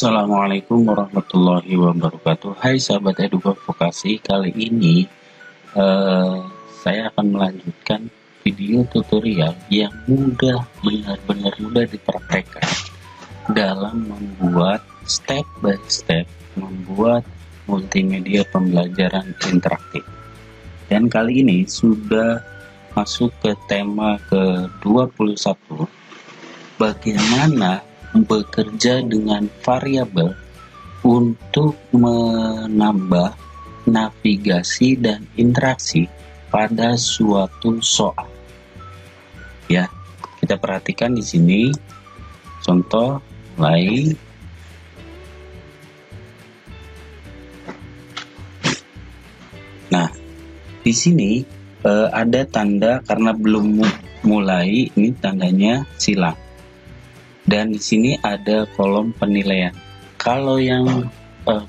Assalamualaikum warahmatullahi wabarakatuh. Hai sahabat Eduka Vokasi, kali ini saya akan melanjutkan video tutorial yang mudah, benar-benar mudah dipraktekkan dalam membuat step by step membuat multimedia pembelajaran interaktif. Dan kali ini sudah masuk ke tema ke-21, bagaimana bekerja dengan variabel untuk menambah navigasi dan interaksi pada suatu soal. Ya, kita perhatikan di sini contoh mulai. Nah, di sini ada tanda karena belum mulai, ini tandanya silang. Dan di sini ada kolom penilaian. Kalau yang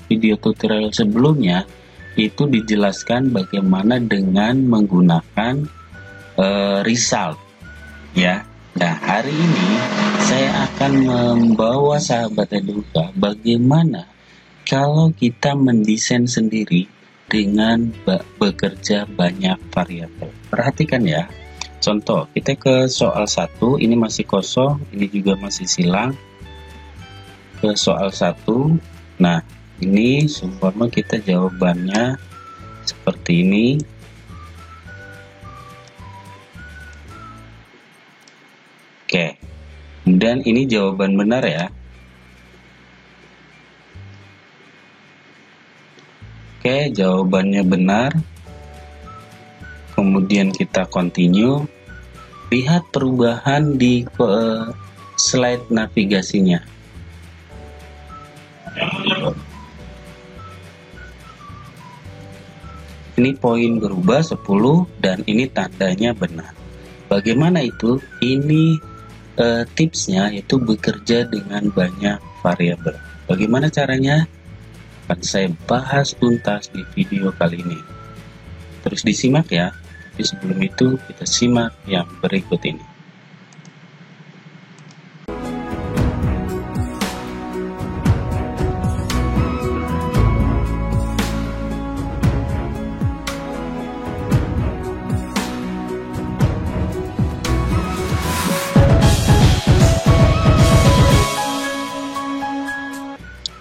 video tutorial sebelumnya itu dijelaskan bagaimana dengan menggunakan result, ya. Nah, hari ini saya akan membawa sahabat Eduka bagaimana kalau kita mendesain sendiri dengan bekerja banyak variabel. Perhatikan ya. Contoh, kita ke soal 1, ini masih kosong, ini juga masih silang. Ke soal 1, nah ini seumpama kita jawabannya seperti ini. Oke, kemudian ini jawaban benar ya. Oke, jawabannya benar. Kemudian kita continue. Lihat perubahan di slide navigasinya. Ini poin berubah 10 dan ini tandanya benar. Bagaimana itu? Ini tipsnya yaitu bekerja dengan banyak variabel. Bagaimana caranya? Akan saya bahas tuntas di video kali ini. Terus disimak ya. Tapi sebelum itu kita simak yang berikut ini.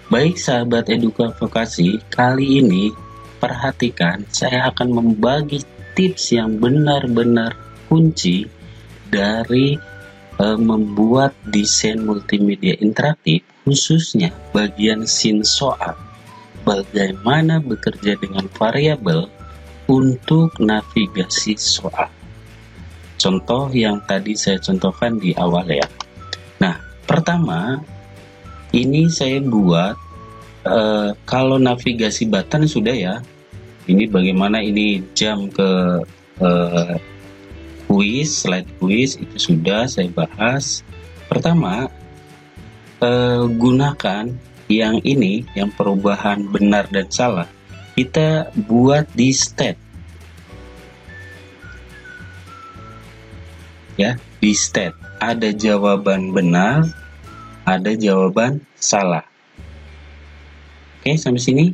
Baik sahabat Eduka Vokasi, kali ini perhatikan saya akan membagi tips yang benar-benar kunci dari membuat desain multimedia interaktif, khususnya bagian scene soal. Bagaimana bekerja dengan variabel untuk navigasi soal. Contoh yang tadi saya contohkan di awal ya. Nah, pertama ini saya buat kalau navigasi button sudah ya. Ini bagaimana ini jam ke slide quiz itu sudah saya bahas. Pertama, gunakan yang ini, yang perubahan benar dan salah, kita buat di state. Ya, di state ada jawaban benar, ada jawaban salah. Oke, sampai sini.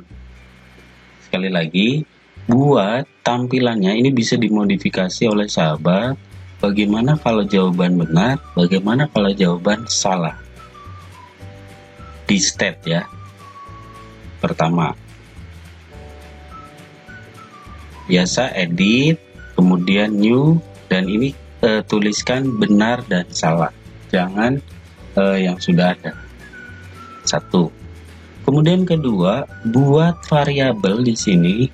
Sekali lagi, buat tampilannya ini bisa dimodifikasi oleh sahabat. Bagaimana kalau jawaban benar, bagaimana kalau jawaban salah. Di state ya. Pertama. Biasa edit, kemudian new, dan ini tuliskan benar dan salah. Jangan yang sudah ada. 1. Kemudian kedua, buat variabel di sini.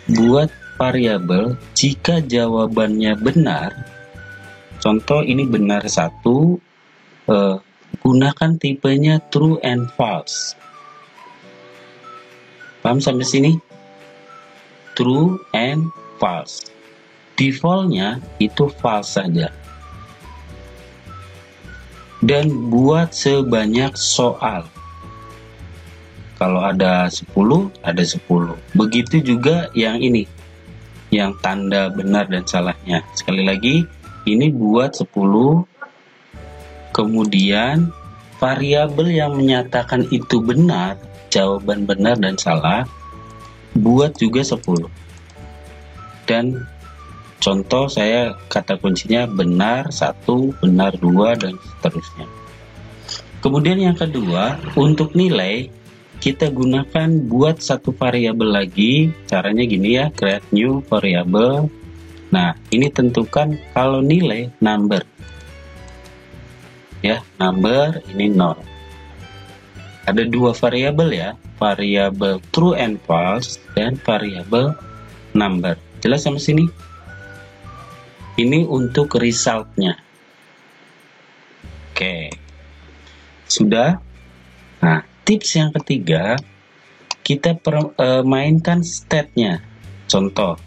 Buat variabel jika jawabannya benar. Contoh ini benar 1, gunakan tipenya true and false. Paham sampai sini? True and false. Defaultnya itu false saja. Dan buat sebanyak soal. Kalau ada 10, ada 10. Begitu juga yang ini, yang tanda benar dan salahnya. Sekali lagi, ini buat 10, Kemudian variabel yang menyatakan itu benar, jawaban benar dan salah, buat juga 10. Dan contoh saya kata kuncinya benar 1, benar 2, dan seterusnya. Kemudian yang kedua, untuk nilai kita gunakan buat satu variabel lagi. Caranya gini ya, create new variable. Nah, ini tentukan kalau nilai number. Ya, number ini 0. Ada dua variabel ya, variabel true and false dan variabel number. Jelas sampai sini? Ini untuk resultnya. Oke, sudah. Nah, tips yang ketiga, kita mainkan state-nya. Contoh,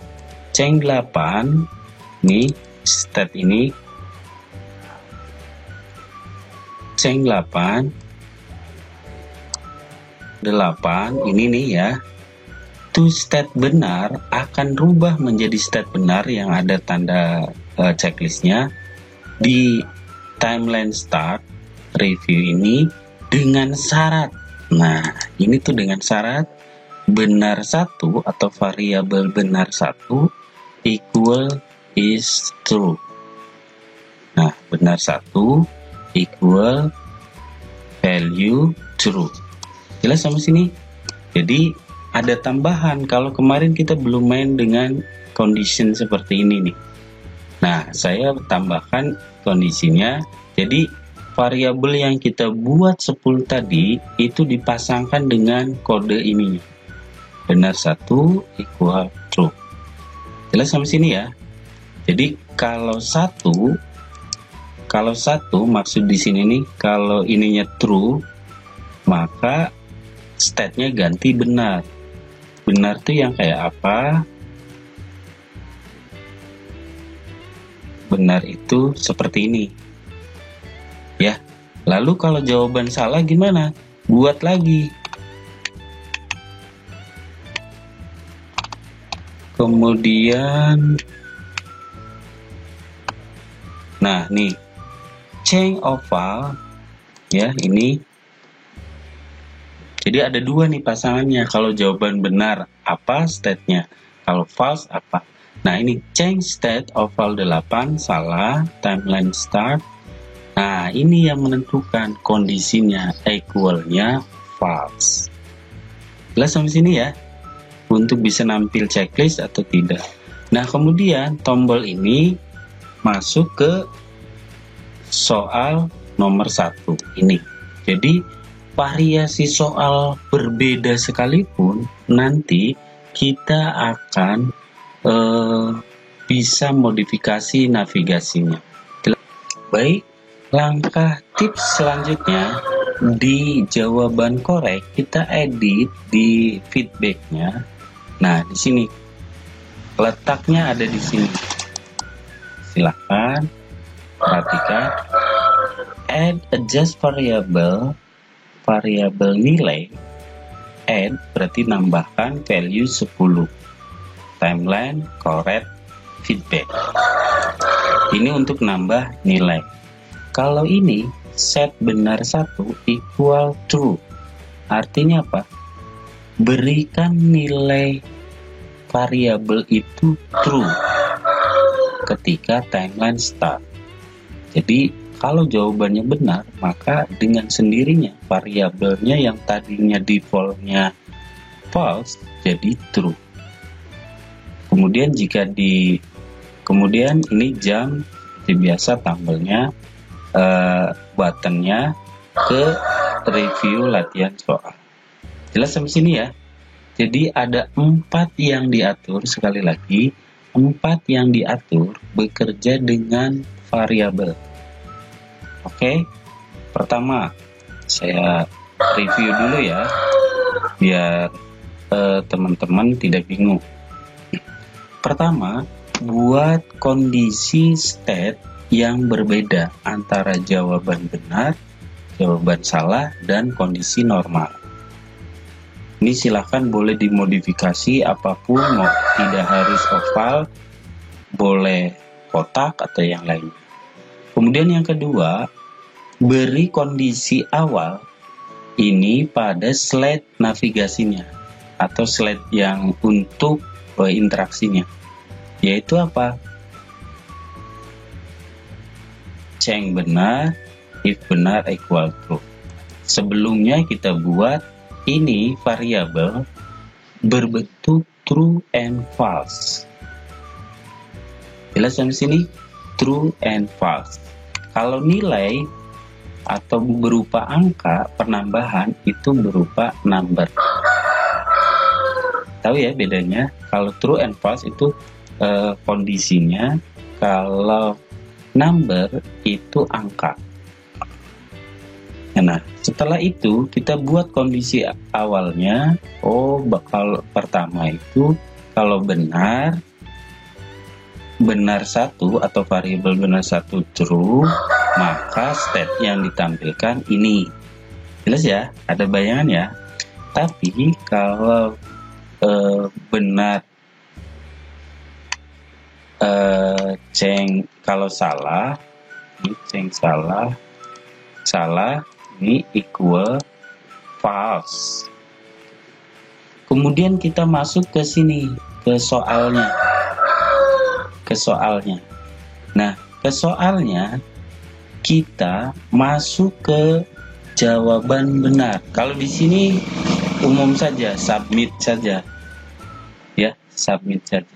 ceng 8, nih state ini, ceng 8, ini nih ya. To state benar akan rubah menjadi state benar yang ada tanda checklistnya di timeline start review ini dengan syarat. Nah, ini tuh dengan syarat benar 1 atau variabel benar 1 equal is true. Nah, benar 1 equal value true. Jelas sampai sini? Jadi ada tambahan kalau kemarin kita belum main dengan condition seperti ini nih. Nah, saya tambahkan kondisinya. Jadi variabel yang kita buat 10 tadi itu dipasangkan dengan kode ini. Benar 1 equal true. Jelas sampai sini ya? Jadi kalau satu maksud di sini nih, kalau ininya true, maka state-nya ganti benar. Benar tuh yang kayak apa? Benar itu seperti ini. Ya. Lalu kalau jawaban salah gimana? Buat lagi. Kemudian nah, nih change oval ya, ini. Jadi ada dua nih pasangannya. Kalau jawaban benar apa state-nya, kalau false apa. Nah, ini change state oval 8 salah, timeline start. Nah, ini yang menentukan kondisinya equalnya false. Jelas sampai sini ya? Untuk bisa nampil checklist atau tidak. Nah, kemudian tombol ini masuk ke soal nomor 1 ini. Jadi variasi soal berbeda sekalipun, nanti kita akan bisa modifikasi navigasinya. Baik, langkah tips selanjutnya di jawaban korek kita edit di feedbacknya. Nah, di sini letaknya ada di sini. Silahkan perhatikan. Add adjust variable nilai. Add berarti nambahkan value 10. Timeline, correct, feedback. Ini untuk nambah nilai. Kalau ini set benar 1 equal true. Artinya apa? Berikan nilai variabel itu true ketika timeline start. Jadi kalau jawabannya benar, maka dengan sendirinya variabelnya yang tadinya defaultnya false jadi true. Kemudian kemudian ini jam seperti biasa tambelnya, buttonnya ke review latihan soal. Jelas sampai sini ya? Jadi ada 4 yang diatur, sekali lagi 4 yang diatur bekerja dengan variabel. Oke, pertama saya review dulu ya, biar teman-teman tidak bingung. Pertama, buat kondisi state yang berbeda antara jawaban benar, jawaban salah, dan kondisi normal. Ini silahkan boleh dimodifikasi apapun, tidak harus oval, boleh kotak atau yang lain. Kemudian yang kedua, beri kondisi awal ini pada slide navigasinya atau slide yang untuk interaksinya, yaitu apa? Ceng benar, if benar equal true. Sebelumnya kita buat ini variabel berbentuk true and false. Jelas sampai sini? True and false. Kalau nilai atau berupa angka penambahan itu berupa number. Tahu ya bedanya? Kalau true and false itu kondisinya, kalau number itu angka. Nah, setelah itu kita buat kondisi awalnya. Bakal pertama itu kalau benar satu atau variabel benar satu true, maka state yang ditampilkan ini. Jelas ya? Ada bayangan ya? Tapi kalau benar kalau salah, ini ceng salah ini equal false. Kemudian kita masuk ke sini, ke soalnya. Nah, ke soalnya kita masuk ke jawaban benar. Kalau di sini umum saja, submit saja. Ya, submit saja.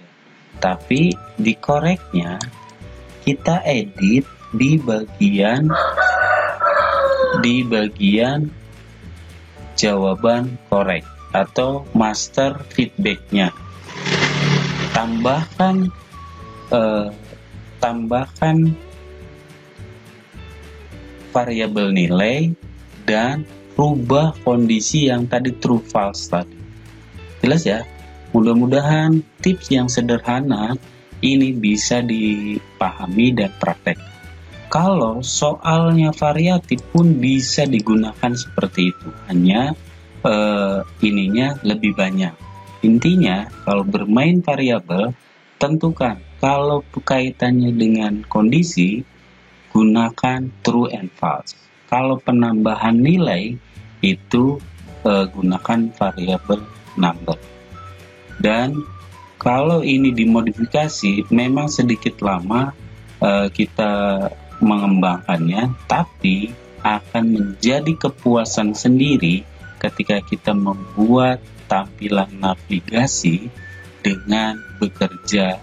Tapi di koreknya kita edit di bagian jawaban korek atau master feedbacknya. Tambahkan variabel nilai dan rubah kondisi yang tadi true false tadi. Jelas ya? Mudah-mudahan tips yang sederhana ini bisa dipahami dan praktek. Kalau soalnya variatif pun bisa digunakan seperti itu, hanya ininya lebih banyak. Intinya kalau bermain variabel, tentukan kalau kaitannya dengan kondisi, gunakan true and false. Kalau penambahan nilai itu gunakan variabel number. Dan kalau ini dimodifikasi, memang sedikit lama kita mengembangkannya, tapi akan menjadi kepuasan sendiri ketika kita membuat tampilan navigasi dengan bekerja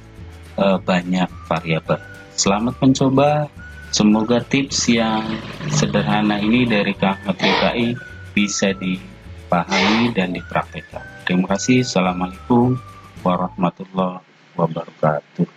banyak variabel. Selamat mencoba. Semoga tips yang sederhana ini dari Kang HPKI bisa dipahami dan dipraktekkan. Terima kasih. Assalamualaikum warahmatullahi wabarakatuh.